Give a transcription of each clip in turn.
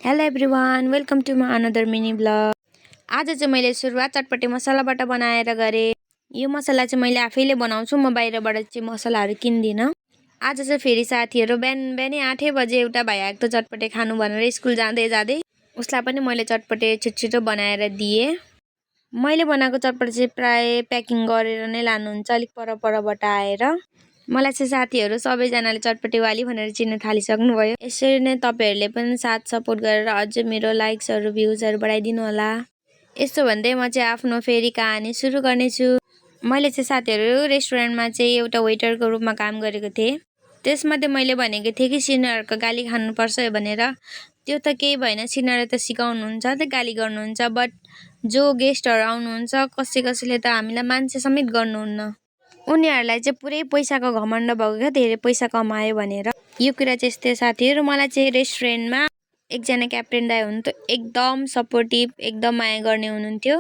Hello everyone, welcome to my another mini vlog. आज चाहिँ मैले सुरुवात चटपटे मसलाबाट बनाएर गरेँ। यो मसला चाहिँ मैले आफैले बनाउँछु, म बाहिरबाट चाहिँ मसलाहरू किन्दिनँ। आज चाहिँ फेरि साथीहरू बिहानै 8 बजे एउटा भाइ आएको चटपटे खानु भनेर स्कुल जाँदै उसलाई पनि मैले चटपटे छिटो बनाएर दिएँ। मैले बनाएको चटपटे चाहिँ प्राय प्याकिङ गरेर नै लानुहुन्छ, अलिक परबाट आएर। मलाई चाहिँ साथीहरू सबैजनाले चटपटेवाली भनेर चिन्न थालिसक्नुभयो। यसरी नै तपाईहरूले पनि साथ सपोर्ट गरेर अझै मेरो लाइक्सहरू भ्युजहरू बढाइदिनु होला। यस्तो भन्दै म चाहिँ आफ्नो फेरि कहानी सुरु गर्नेछु। मैले चाहिँ साथीहरू रेस्टुरेन्टमा चाहिँ एउटा वेटरको रूपमा काम गरेको थिएँ। त्यसमध्ये मैले भनेको थिएँ कि सिनियरहरूको गाली खानुपर्छ भनेर। त्यो त केही भएन, सिनियरले त सिकाउनुहुन्छ, त गाली गर्नुहुन्छ, बट जो गेस्टहरू आउनुहुन्छ कसैले त हामीलाई मान्छे समेत गर्नुहुन्न। उनीहरूलाई चाहिँ पुरै पैसाको घमण्ड भएको क्या, धेरै पैसा कमायो भनेर। यो कुरा चाहिँ यस्तै साथीहरू। मलाई चाहिँ रेस्टुरेन्टमा एकजना क्याप्टेन दाइ हुनुहुन्थ्यो, एकदम सपोर्टिभ, एकदम माया गर्ने हुनुहुन्थ्यो।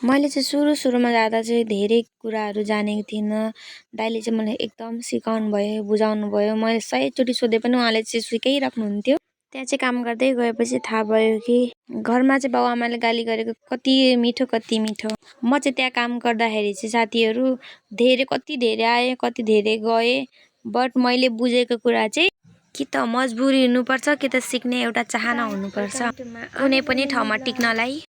मैले चाहिँ सुरुमा जाँदा चाहिँ धेरै कुराहरू जानेको थिइनँ। दाइले चाहिँ मलाई एकदम सिकाउनु भयो, बुझाउनु भयो। मैले 100 चोटि सोधे पनि उहाँले चाहिँ सिकाइराख्नुहुन्थ्यो। त्यहाँ चाहिँ काम गर्दै गएपछि थाहा भयो कि घरमा चाहिँ बाउआमाले गाली गरेको कति मिठो म चाहिँ त्यहाँ काम गर्दाखेरि चाहिँ साथीहरू कति धेरै आए, कति धेरै गए, बट मैले बुझेको कुरा चाहिँ कि त मजबुरी हुनुपर्छ कि त सिक्ने एउटा चाहना हुनुपर्छ कुनै पनि ठाउँमा टिक्नलाई।